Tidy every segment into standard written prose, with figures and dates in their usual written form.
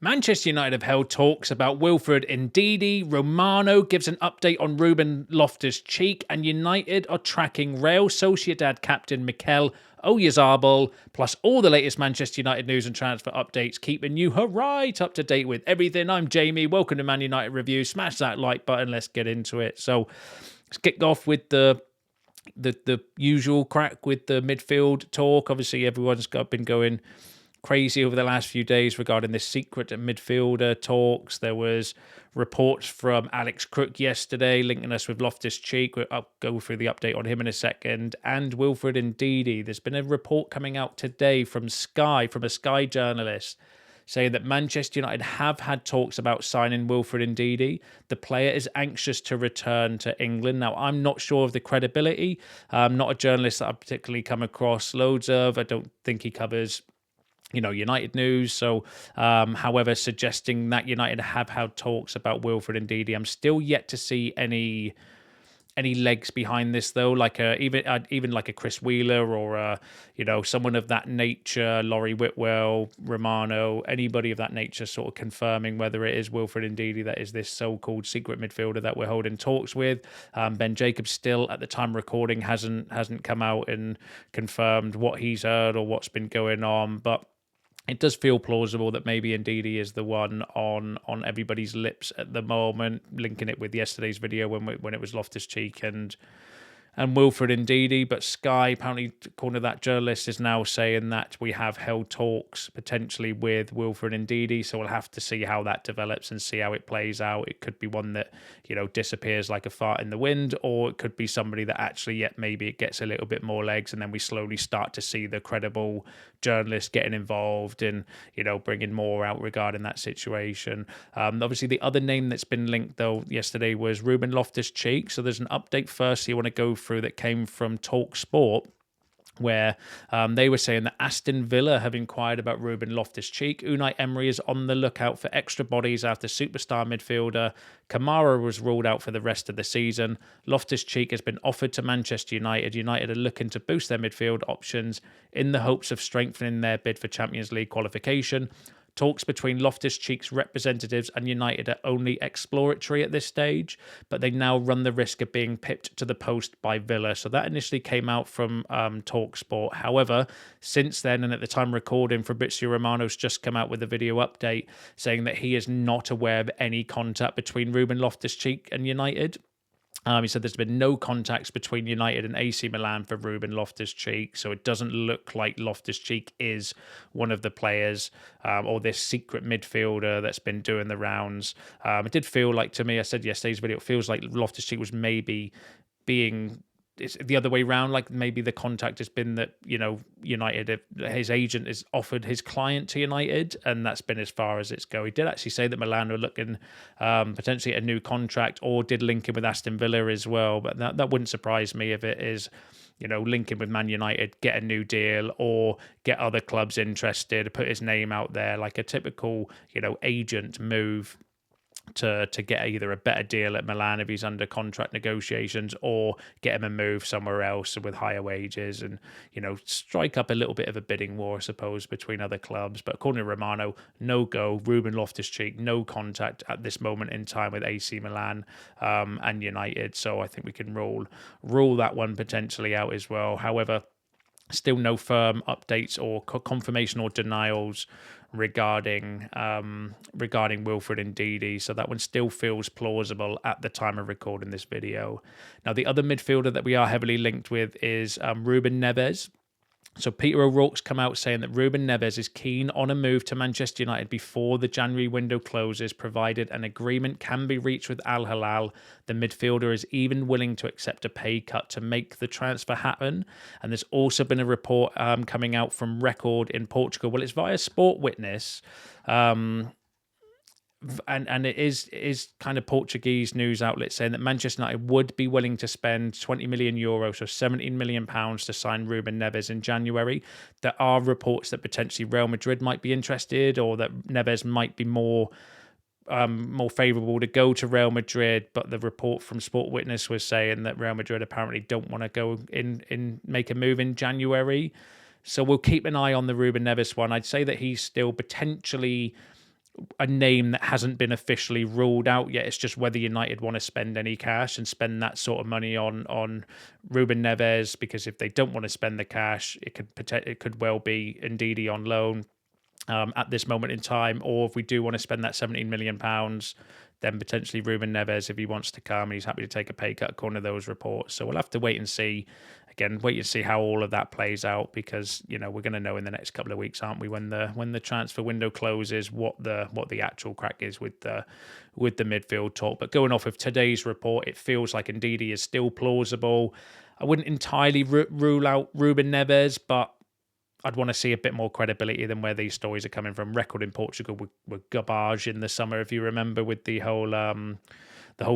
Manchester United have held talks about Wilfred Ndidi. Romano gives an update on Ruben Loftus-Cheek, and United are tracking Real Sociedad captain Mikel Oyarzabal, plus all the latest Manchester United news and transfer updates, keeping you right up to date with everything. I'm Jamie. Welcome to Man United Review. Smash that like button. Let's get into it. So let's kick off with the usual crack with the midfield talk. Obviously, everyone's been going crazy over the last few days regarding this secret midfielder talks. There was reports from Alex Crook yesterday linking us with Loftus-Cheek. I'll go through the update on him in a second. And Wilfred Ndidi. There's been a report coming out today from a Sky journalist, saying that Manchester United have had talks about signing Wilfred Ndidi. The player is anxious to return to England. Now, I'm not sure of the credibility. I'm not a journalist that I've particularly come across loads of. I don't think he covers United news. So, however, suggesting that United have had talks about Wilfred Ndidi. I'm still yet to see any legs behind this, though, like even like a Chris Wheeler or someone of that nature, Laurie Whitwell, Romano, anybody of that nature, sort of confirming whether it is Wilfred Ndidi that is this so-called secret midfielder that we're holding talks with. Ben Jacobs still, at the time of recording, hasn't come out and confirmed what he's heard or what's been going on, but it does feel plausible that maybe Ndidi is the one on everybody's lips at the moment, linking it with yesterday's video when it was Loftus-Cheek and Wilfred Ndidi. But Sky, apparently, according to that journalist, is now saying that we have held talks potentially with Wilfred Ndidi. So we'll have to see how that develops and see how it plays out. It could be one that, disappears like a fart in the wind, or it could be somebody that actually, maybe it gets a little bit more legs, and then we slowly start to see the credible journalists getting involved and, bringing more out regarding that situation. Obviously, the other name that's been linked, though, yesterday was Ruben Loftus-Cheek. So there's an update first you want to go through that came from Talk Sport, where they were saying that Aston Villa have inquired about Ruben Loftus-Cheek. Unai Emery is on the lookout for extra bodies after superstar midfielder Kamara was ruled out for the rest of the season. Loftus-Cheek has been offered to Manchester United. United are looking to boost their midfield options in the hopes of strengthening their bid for Champions League qualification. Talks between Loftus-Cheek's representatives and United are only exploratory at this stage, but they now run the risk of being pipped to the post by Villa. So that initially came out from TalkSport. However, since then, and at the time recording, Fabrizio Romano's just come out with a video update saying that he is not aware of any contact between Ruben Loftus-Cheek and United. He said there's been no contacts between United and AC Milan for Ruben Loftus-Cheek, so it doesn't look like Loftus-Cheek is one of the players or this secret midfielder that's been doing the rounds. It did feel like, to me, I said yesterday's video, it feels like Loftus-Cheek was maybe being... It's the other way around, like maybe the contact has been that, United, his agent has offered his client to United, and that's been as far as it's go. He did actually say that Milan were looking potentially at a new contract, or did link in with Aston Villa as well, but that wouldn't surprise me if it is, linking with Man United, get a new deal, or get other clubs interested, put his name out there, like a typical, agent move to get either a better deal at Milan if he's under contract negotiations, or get him a move somewhere else with higher wages and, strike up a little bit of a bidding war, I suppose, between other clubs. But according to Romano, no go. Ruben Loftus-Cheek, no contact at this moment in time with AC Milan and United. So I think we can rule that one potentially out as well. However, still no firm updates or confirmation or denials regarding Wilfred Ndidi, so that one still feels plausible at the time of recording this video. Now, the other midfielder that we are heavily linked with is Ruben Neves. So Peter O'Rourke's come out saying that Ruben Neves is keen on a move to Manchester United before the January window closes, provided an agreement can be reached with Al Hilal. The midfielder is even willing to accept a pay cut to make the transfer happen. And there's also been a report coming out from Record in Portugal. Well, it's via Sport Witness. And it is kind of Portuguese news outlet saying that Manchester United would be willing to spend €20 million, so £17 million to sign Ruben Neves in January. There are reports that potentially Real Madrid might be interested, or that Neves might be more favourable to go to Real Madrid, but the report from Sport Witness was saying that Real Madrid apparently don't want to go in make a move in January. So we'll keep an eye on the Ruben Neves one. I'd say that he's still potentially a name that hasn't been officially ruled out yet. It's just whether United want to spend any cash and spend that sort of money on Ruben Neves, because if they don't want to spend the cash, it could well be Ndidi on loan at this moment in time, or if we do want to spend that £17 million, then potentially Ruben Neves, if he wants to come and he's happy to take a pay cut according to those reports. So we'll have to wait and see. Again, wait and see how all of that plays out, because we're going to know in the next couple of weeks, aren't we, when the transfer window closes, what the actual crack is with the midfield talk. But going off of today's report, it feels like Ndidi is still plausible. I wouldn't entirely rule out Ruben Neves, but I'd want to see a bit more credibility than where these stories are coming from. Record in Portugal with garbage in the summer, if you remember, with the whole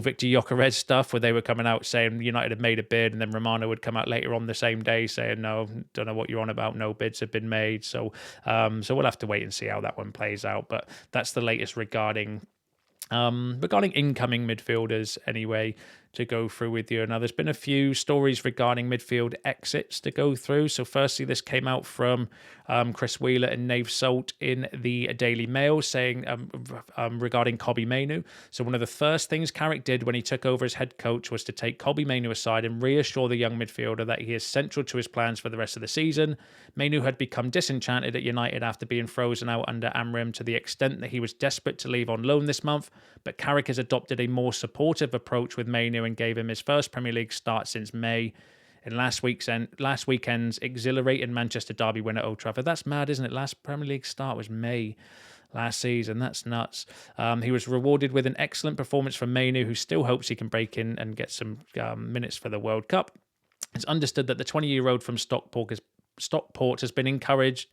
Victor Gyökeres stuff, where they were coming out saying United had made a bid, and then Romano would come out later on the same day saying, no, don't know what you're on about, no bids have been made. So we'll have to wait and see how that one plays out. But that's the latest regarding incoming midfielders anyway, to go through with you. Now, there's been a few stories regarding midfield exits to go through. So firstly, this came out from Chris Wheeler and Nave Salt in the Daily Mail, saying regarding Kobbie Mainoo. So one of the first things Carrick did when he took over as head coach was to take Kobbie Mainoo aside and reassure the young midfielder that he is central to his plans for the rest of the season. Mainoo had become disenchanted at United after being frozen out under Amrim to the extent that he was desperate to leave on loan this month, but Carrick has adopted a more supportive approach with Mainoo and gave him his first Premier League start since May in last weekend's exhilarating Manchester derby win at Old Trafford. That's mad, isn't it? Last Premier League start was May last season. That's nuts. He was rewarded with an excellent performance from Mainoo, who still hopes he can break in and get some minutes for the World Cup. It's understood that the 20-year-old from Stockport has been encouraged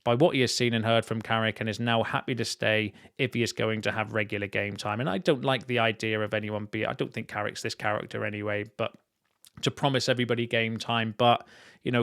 by what he has seen and heard from Carrick, and is now happy to stay if he is going to have regular game time. And I don't like the idea of anyone I don't think Carrick's this character anyway, but to promise everybody game time. But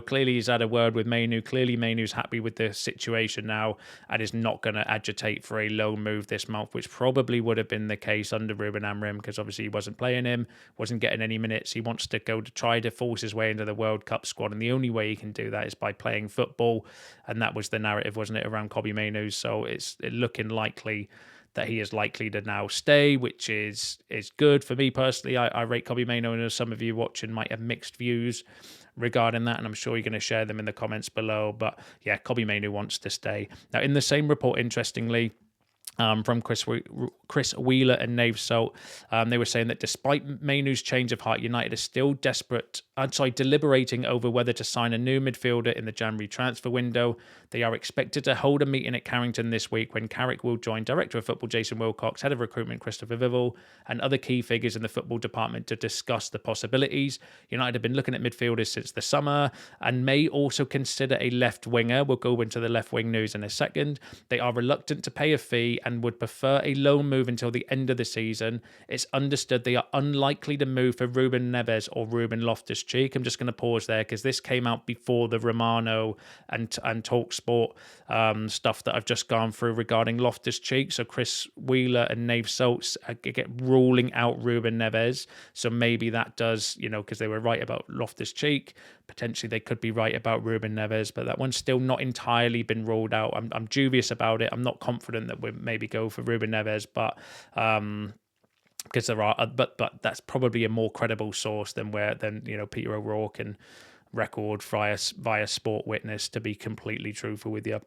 clearly he's had a word with Mainoo. Clearly Mainoo's happy with the situation now and is not going to agitate for a loan move this month, which probably would have been the case under Ruben Amorim, because obviously he wasn't playing him, wasn't getting any minutes. He wants to go to try to force his way into the World Cup squad, and the only way he can do that is by playing football, and that was the narrative, wasn't it, around Kobbie Mainoo? So it's looking likely that he is likely to now stay, which is good for me personally. I rate Kobbie Mainoo, and as some of you watching might have mixed views regarding that, and I'm sure you're going to share them in the comments below. But yeah, Kobbie Mainoo wants to stay. Now, in the same report, interestingly, from Chris Wheeler and Nave Salt, they were saying that despite Mainoo's change of heart, United is still deliberating over whether to sign a new midfielder in the January transfer window. They are expected to hold a meeting at Carrington this week, when Carrick will join Director of Football Jason Wilcox, Head of Recruitment Christopher Vival, and other key figures in the football department to discuss the possibilities. United have been looking at midfielders since the summer and may also consider a left winger. We'll go into the left wing news in a second. They are reluctant to pay a fee and would prefer a loan move until the end of the season. It's understood they are unlikely to move for Ruben Neves or Ruben Loftus-Cheek. I'm just going to pause there because this came out before the Romano and TalkSport stuff that I've just gone through regarding Loftus-Cheek. So Chris Wheeler and Nave Salts get ruling out Ruben Neves. So maybe that does, because they were right about Loftus-Cheek. Potentially they could be right about Ruben Neves, but that one's still not entirely been ruled out. I'm dubious about it. I'm not confident that we'll maybe go for Ruben Neves, but because there are, but that's probably a more credible source than Peter O'Rourke and Record via Sport Witness, to be completely truthful with you.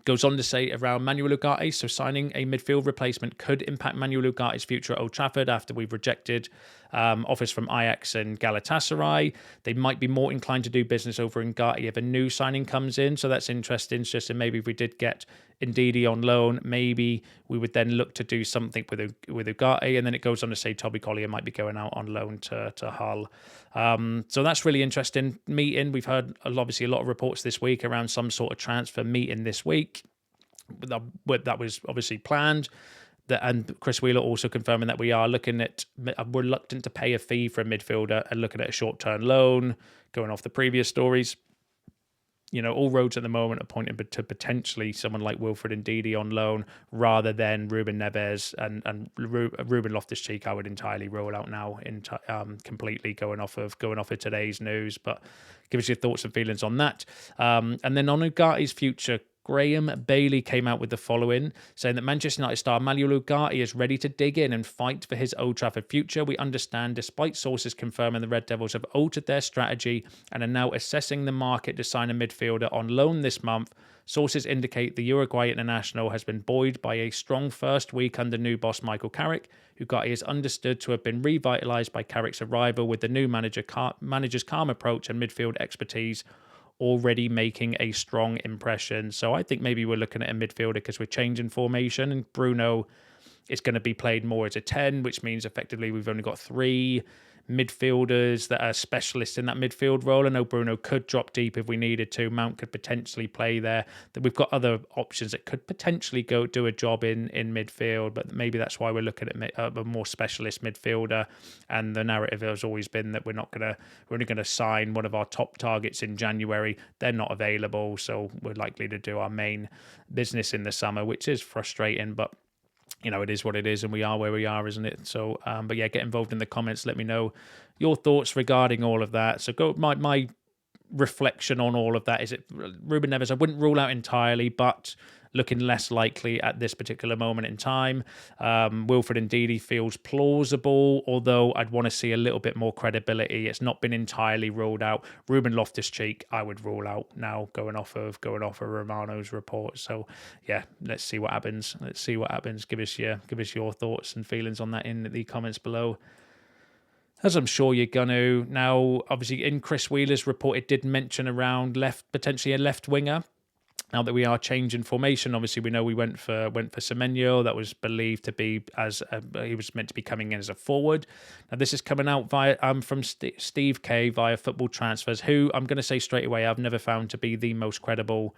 Goes on to say around Manuel Ugarte, so signing a midfield replacement could impact Manuel Ugarte's future at Old Trafford after we've rejected offers from Ajax and Galatasaray. They might be more inclined to do business over Ugarte if a new signing comes in, so that's interesting. It's just maybe if we did get Ndidi on loan, maybe we would then look to do something with Ugarte. And then it goes on to say Toby Collier might be going out on loan to Hull. So that's really interesting meeting. We've heard obviously a lot of reports this week around some sort of transfer meeting this week. That was obviously planned. And Chris Wheeler also confirming that we are reluctant to pay a fee for a midfielder and looking at a short-term loan, going off the previous stories. All roads at the moment are pointing to potentially someone like Wilfred Ndidi on loan rather than Ruben Neves and Ruben Loftus-Cheek. I would entirely rule out now, completely going off of today's news. But give us your thoughts and feelings on that. And then on Ugarte's future Graham Bailey came out with the following, saying that Manchester United star Manuel Ugarte is ready to dig in and fight for his Old Trafford future. We understand, despite sources confirming the Red Devils have altered their strategy and are now assessing the market to sign a midfielder on loan this month, sources indicate the Uruguay international has been buoyed by a strong first week under new boss Michael Carrick. Ugarte is understood to have been revitalised by Carrick's arrival, with the new manager's calm approach and midfield expertise already making a strong impression. So I think maybe we're looking at a midfielder because we're changing formation, and Bruno is going to be played more as a 10, which means effectively we've only got 3 midfielders that are specialists in that midfield role. I know Bruno could drop deep if we needed to. Mount could potentially play there. That we've got other options that could potentially go do a job in midfield, but maybe that's why we're looking at a more specialist midfielder. And the narrative has always been that we're only going to sign one of our top targets in January. They're not available, so we're likely to do our main business in the summer, which is frustrating, but it is what it is, and we are where we are, isn't it? So, but yeah, get involved in the comments. Let me know your thoughts regarding all of that. So, my reflection on all of that is it Ruben Neves. I wouldn't rule out entirely, but looking less likely at this particular moment in time. Wilfred Ndidi feels plausible, although I'd want to see a little bit more credibility. It's not been entirely ruled out. Ruben Loftus-Cheek, I would rule out now, going off of Romano's report. So yeah, let's see what happens. Give us your thoughts and feelings on that in the comments below, as I'm sure you're going to. Now, obviously, in Chris Wheeler's report, it did mention around potentially a left winger. Now that we are changing formation, obviously we know we went for Semenyo. That was believed to be he was meant to be coming in as a forward. Now this is coming out via from Steve K via Football Transfers, who I'm going to say straight away I've never found to be the most credible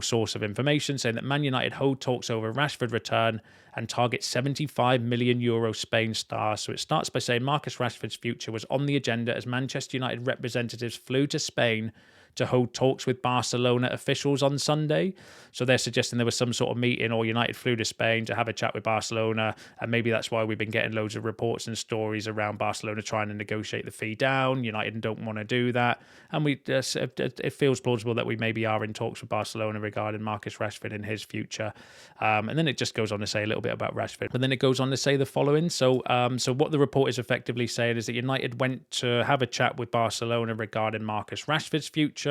source of information, saying that Man United hold talks over Rashford return and target €75 million Spain star. So it starts by saying Marcus Rashford's future was on the agenda as Manchester United representatives flew to Spain to hold talks with Barcelona officials on Sunday. So they're suggesting there was some sort of meeting, or United flew to Spain to have a chat with Barcelona, and maybe that's why we've been getting loads of reports and stories around Barcelona trying to negotiate the fee down. United don't want to do that, and it feels plausible that we maybe are in talks with Barcelona regarding Marcus Rashford and his future. And then it just goes on to say a little bit about Rashford, but then it goes on to say the following. So what the report is effectively saying is that United went to have a chat with Barcelona regarding Marcus Rashford's future.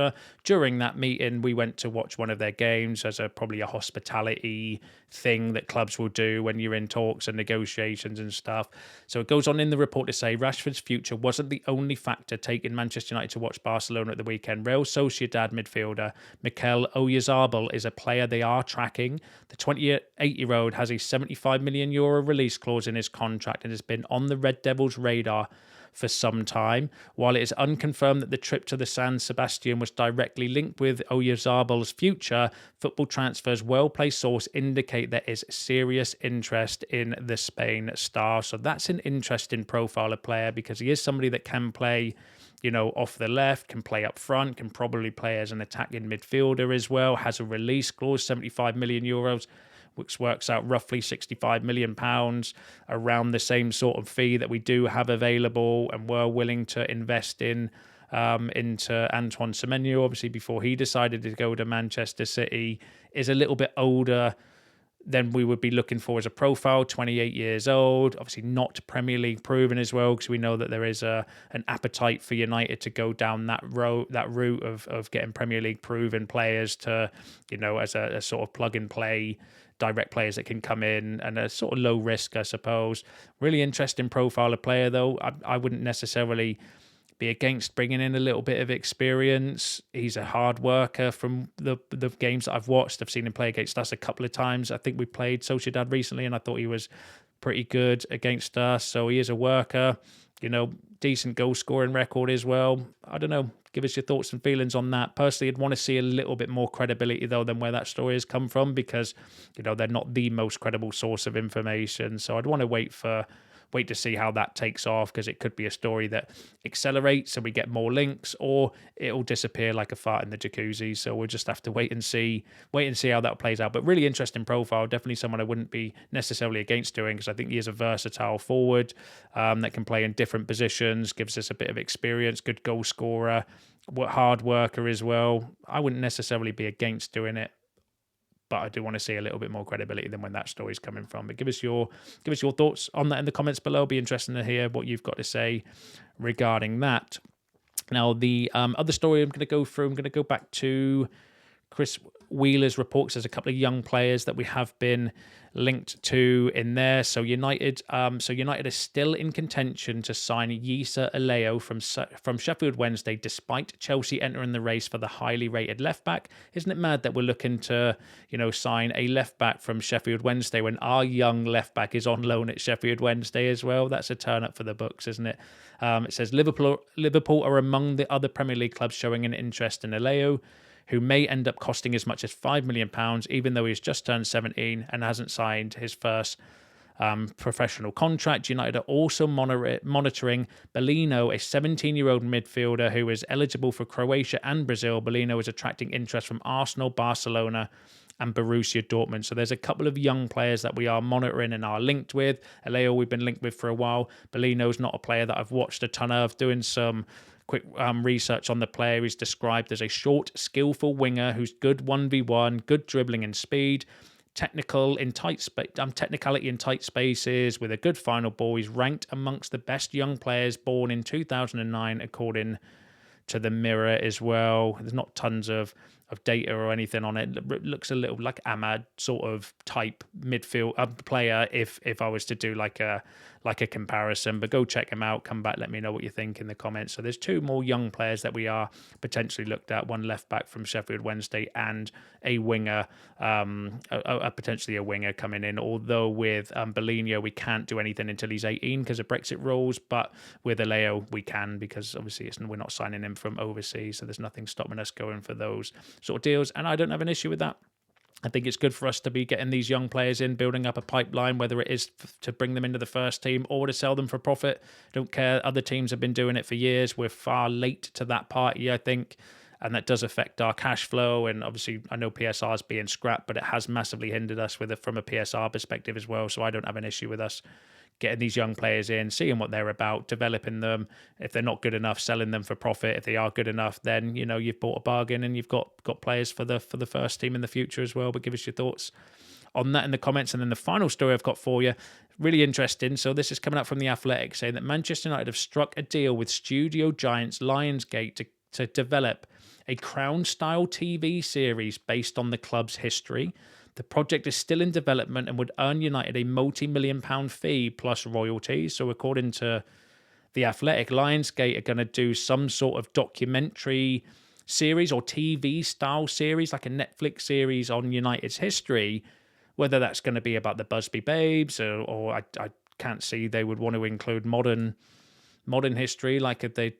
During that meeting, we went to watch one of their games as probably a hospitality thing that clubs will do when you're in talks and negotiations and stuff. So it goes on in the report to say Rashford's future wasn't the only factor taking Manchester United to watch Barcelona at the weekend. Real Sociedad midfielder Mikel Oyarzabal is a player they are tracking. The 28-year-old has a €75 million release clause in his contract and has been on the Red Devils' radar for some time. While it is unconfirmed that the trip to the San Sebastian was directly linked with Oyarzabal's future, Football Transfer's well-placed source indicate there is serious interest in the Spain star. So that's an interesting profile of player, because he is somebody that can play, off the left, can play up front, can probably play as an attacking midfielder as well, has a release clause, €75 million, which works out roughly £65 million, around the same sort of fee that we do have available and were willing to invest in into Antoine Semenyo, obviously before he decided to go to Manchester City. Is a little bit older than we would be looking for as a profile, 28 years old, obviously not Premier League proven as well, because we know that there is an appetite for United to go down that route of getting Premier League proven players to, as a sort of plug and play, direct players that can come in, and a sort of low risk, I suppose. Really interesting profile of player, though. I wouldn't necessarily be against bringing in a little bit of experience. He's a hard worker from the games that I've watched. I've seen him play against us a couple of times. I think we played Sociedad recently, and I thought he was pretty good against us. So he is a worker, decent goal scoring record as well. I don't know. Give us your thoughts and feelings on that. Personally, I'd want to see a little bit more credibility, though, than where that story has come from, because, they're not the most credible source of information. So I'd want to wait to see how that takes off, because it could be a story that accelerates and we get more links, or it'll disappear like a fart in the jacuzzi. So we'll just have to wait and see how that plays out. But really interesting profile, definitely someone I wouldn't be necessarily against doing, because I think he is a versatile forward that can play in different positions, gives us a bit of experience, good goal scorer, hard worker as well. I wouldn't necessarily be against doing it but I do want to see a little bit more credibility than when that story's coming from. But give us your thoughts on that in the comments below. It'll be interesting to hear what you've got to say regarding that. Now, the other story I'm going to go through, I'm going to go back to Chris Wheeler's reports. There's a couple of young players that we have been linked to in there. So United is still in contention to sign Yisa Aleo from Sheffield Wednesday, despite Chelsea entering the race for the highly rated left back. Isn't it mad that we're looking to, sign a left back from Sheffield Wednesday when our young left back is on loan at Sheffield Wednesday as well? That's a turn up for the books, isn't it? It says Liverpool are among the other Premier League clubs showing an interest in Aleo, who may end up costing as much as £5 million, even though he's just turned 17 and hasn't signed his first professional contract. United are also monitoring Bellino, a 17-year-old midfielder who is eligible for Croatia and Brazil. Bellino is attracting interest from Arsenal, Barcelona, and Borussia Dortmund. So there's a couple of young players that we are monitoring and are linked with. Aleo we've been linked with for a while. Bellino's not a player that I've watched a ton of. Doing some quick research on the player, he's described as a short, skillful winger who's good 1v1, good dribbling and speed, technicality in tight spaces with a good final ball. He's ranked amongst the best young players born in 2009, according to the Mirror as well. There's not tons of data or anything on it. It looks a little like Ahmad sort of type midfield player if I was to do like a comparison. But go check him out, come back, let me know what you think in the comments. So there's two more young players that we are potentially looked at, one left back from Sheffield Wednesday and a winger, potentially a winger coming in, although with Bellino we can't do anything until he's 18 because of Brexit rules, but with Aleo we can, because obviously we're not signing him from overseas, so there's nothing stopping us going for those sort of deals, and I don't have an issue with that. I think it's good for us to be getting these young players in, building up a pipeline, whether it is to bring them into the first team or to sell them for profit. Don't care. Other teams have been doing it for years. We're far late to that party, I think, and that does affect our cash flow. And obviously, I know PSR is being scrapped, but it has massively hindered us from a PSR perspective as well. So I don't have an issue with us getting these young players in, seeing what they're about, developing them. If they're not good enough, selling them for profit. If they are good enough, then you've bought a bargain and you've got players for the first team in the future as well. But give us your thoughts on that in the comments. And then the final story I've got for you, really interesting. So this is coming up from The Athletic, saying that Manchester United have struck a deal with studio giants Lionsgate to develop a Crown-style TV series based on the club's history. The project is still in development and would earn United a multi-million-pound fee plus royalties. So according to The Athletic, Lionsgate are going to do some sort of documentary series or TV-style series, like a Netflix series on United's history, whether that's going to be about the Busby Babes or I can't see they would want to include modern history. Like they're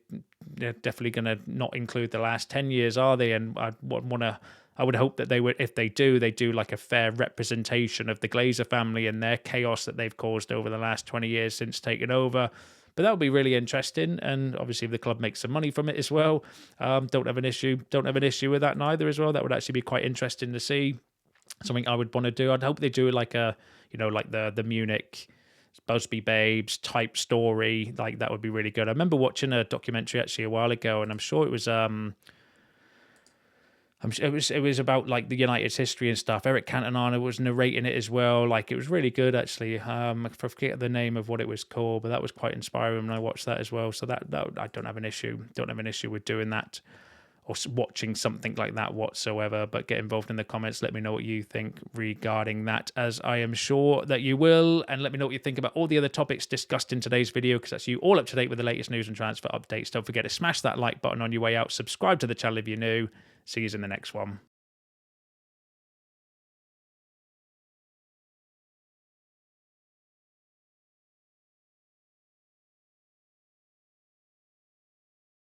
definitely going to not include the last 10 years, are they? And I would hope that they would, if they do like a fair representation of the Glazer family and their chaos that they've caused over the last 20 years since taking over. But that would be really interesting, and obviously if the club makes some money from it as well, don't have an issue with that neither as well. That would actually be quite interesting to see. Something I would want to do. I'd hope they do like a, like the Munich Busby Babes type story. Like that would be really good. I remember watching a documentary actually a while ago, and I'm sure it was it was about like the United's history and stuff. Eric Cantona was narrating it as well. Like it was really good actually. I forget the name of what it was called, but that was quite inspiring when I watched that as well. So that I don't have an issue with doing that or watching something like that whatsoever. But get involved in the comments. Let me know what you think regarding that, as I am sure that you will. And let me know what you think about all the other topics discussed in today's video, because that's you all up to date with the latest news and transfer updates. Don't forget to smash that like button on your way out. Subscribe to the channel if you're new. See you in the next one.